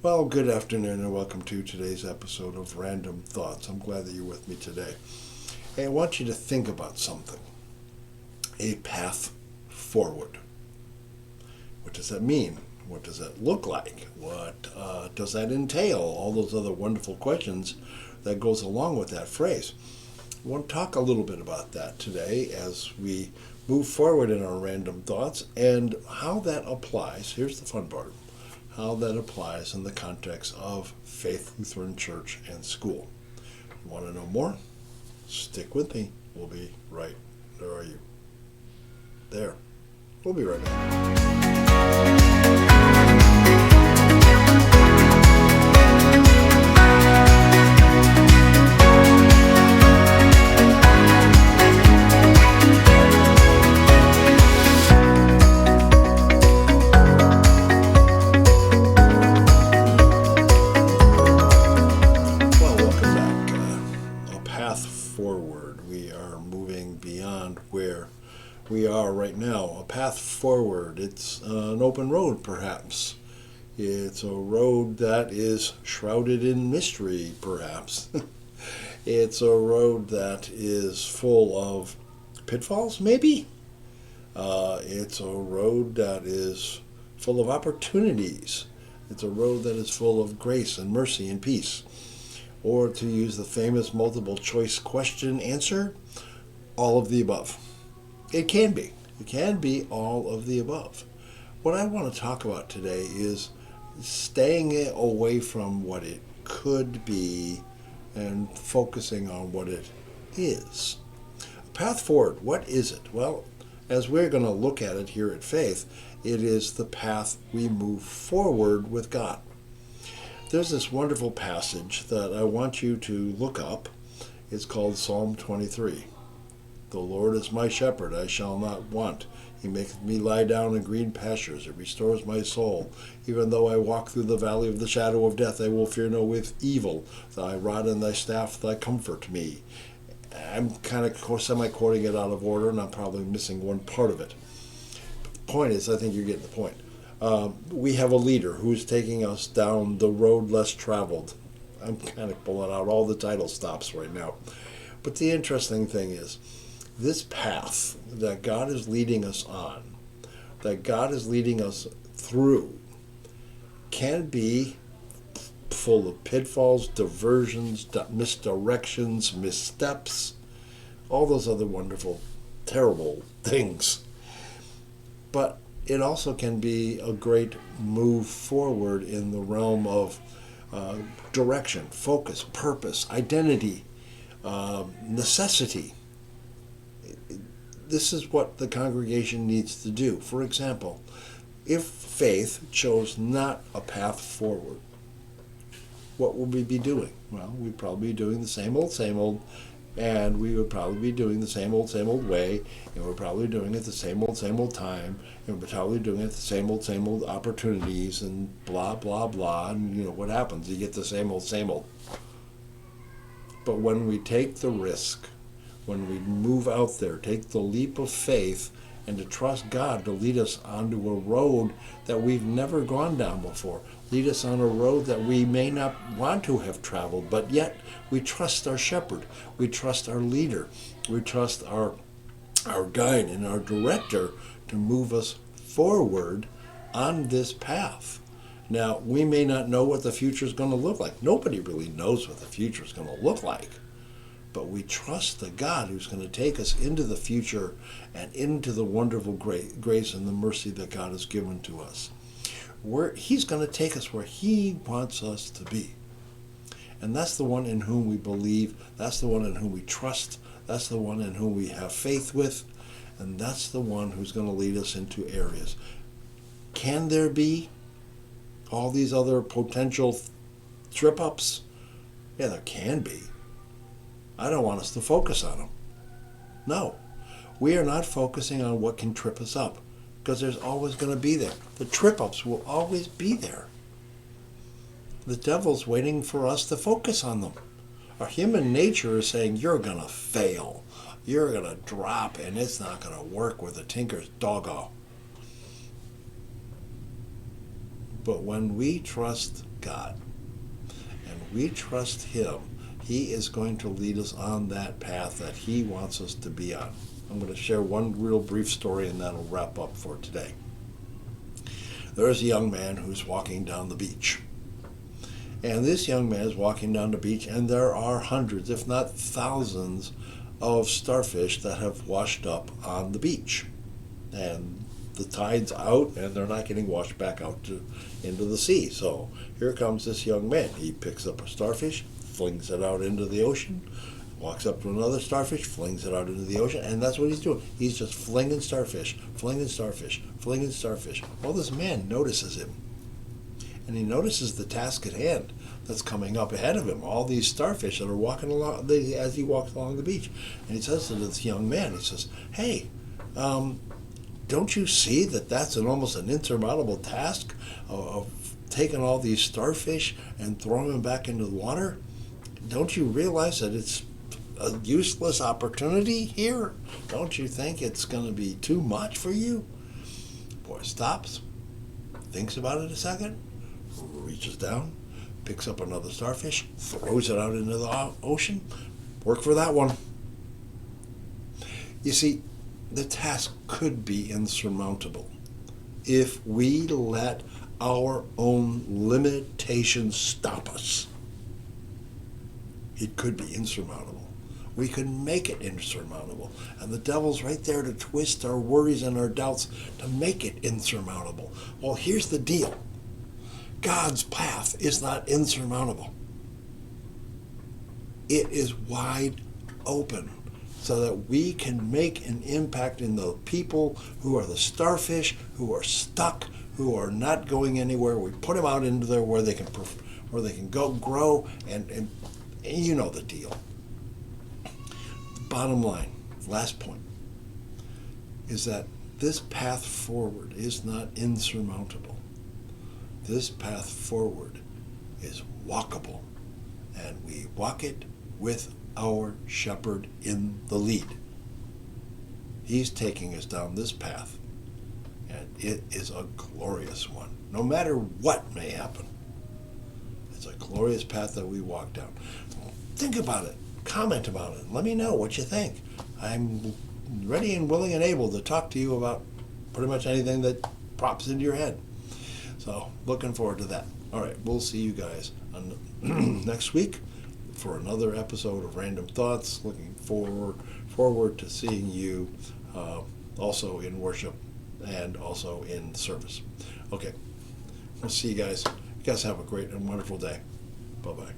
Well, good afternoon and welcome to today's episode of Random Thoughts. I'm glad that you're with me today. And I want you to think about something. A path forward. What does that mean? What does that look like? What does that entail? All those other wonderful questions that goes along with that phrase. I want to talk a little bit about that today as we move forward in our random thoughts and how that applies. Here's the fun part. How that applies in the context of Faith Lutheran Church and School. You want to know more? Stick with me. We'll be right. Where are you? There. We'll be right back. Forward. We are moving beyond where we are right now. A path forward. It's an open road, perhaps. It's a road that is shrouded in mystery, perhaps. It's a road that is full of pitfalls, maybe. It's a road that is full of opportunities. It's a road that is full of grace and mercy and peace. Or to use the famous multiple choice question answer, all of the above. It can be. It can be all of the above. What I want to talk about today is staying away from what it could be and focusing on what it is. A path forward, what is it? Well, as we're going to look at it here at Faith, it is the path we move forward with God. There's this wonderful passage that I want you to look up. It's called Psalm 23. The Lord is my shepherd, I shall not want. He maketh me lie down in green pastures. It restores my soul. Even though I walk through the valley of the shadow of death, I will fear no evil. Thy rod and thy staff, thy comfort me. I'm kind of semi-quoting it out of order, and I'm probably missing one part of it. But the point is, I think you're getting the point. We have a leader who's taking us down the road less traveled. I'm kind of pulling out all the title stops right now. But the interesting thing is, this path that God is leading us on, that God is leading us through, can be full of pitfalls, diversions, misdirections, missteps, all those other wonderful, terrible things. But it also can be a great move forward in the realm of direction, focus, purpose, identity, necessity. This is what the congregation needs to do. For example, if Faith chose not a path forward, what would we be doing? Well, we'd probably be doing the same old, and we would probably be doing the same old way, and we're probably doing it the same old time, and we're probably doing it the same old opportunities, and blah, blah, blah, and you know what happens, you get the same old. But when we take the risk, when we move out there, take the leap of faith, and to trust God to lead us onto a road that we've never gone down before, lead us on a road that we may not want to have traveled, but yet we trust our shepherd, we trust our leader, we trust our guide and our director to move us forward on this path. Now, we may not know what the future is going to look like. Nobody really knows what the future is going to look like. But we trust the God who's going to take us into the future and into the wonderful grace and the mercy that God has given to us. He's going to take us where He wants us to be. And that's the one in whom we believe. That's the one in whom we trust. That's the one in whom we have faith with. And that's the one who's going to lead us into areas. Can there be all these other potential trip-ups? Yeah, there can be. I don't want us to focus on them. No, we are not focusing on what can trip us up, because there's always going to be there. The trip-ups will always be there. The devil's waiting for us to focus on them. Our human nature is saying, you're going to fail. You're going to drop, and it's not going to work with a tinker's doggo. But when we trust God and we trust Him, He is going to lead us on that path that He wants us to be on. I'm going to share one real brief story, and that'll wrap up for today. There is a young man who's walking down the beach. And this young man is walking down the beach, and there are hundreds, if not thousands, of starfish that have washed up on the beach. And the tide's out, and they're not getting washed back out into the sea. So here comes this young man. He picks up a starfish, flings it out into the ocean, walks up to another starfish, flings it out into the ocean, and that's what he's doing. He's just flinging starfish, flinging starfish, flinging starfish. Well, this man notices him, and he notices the task at hand that's coming up ahead of him, all these starfish that are walking along as he walks along the beach. And he says to this young man, he says, "Hey, don't you see that that's almost an insurmountable task of taking all these starfish and throwing them back into the water? Don't you realize that it's a useless opportunity here? Don't you think it's going to be too much for you?" Boy stops, thinks about it a second, reaches down, picks up another starfish, throws it out into the ocean. Work for that one. You see, the task could be insurmountable if we let our own limitations stop us. It could be insurmountable. We could make it insurmountable. And the devil's right there to twist our worries and our doubts to make it insurmountable. Well, here's the deal. God's path is not insurmountable. It is wide open so that we can make an impact in the people who are the starfish, who are stuck, who are not going anywhere. We put them out into there where they can go grow, and you know the deal. The bottom line, last point, is that this path forward is not insurmountable. This path forward is walkable, and we walk it with our shepherd in the lead. He's taking us down this path, and it is a glorious one. No matter what may happen, it's a glorious path that we walk down. Think about it. Comment about it. Let me know what you think. I'm ready and willing and able to talk to you about pretty much anything that pops into your head. So, looking forward to that. All right, we'll see you guys on next week for another episode of Random Thoughts. Looking forward to seeing you also in worship and also in service. Okay, we'll see you guys. You guys have a great and wonderful day. Bye-bye.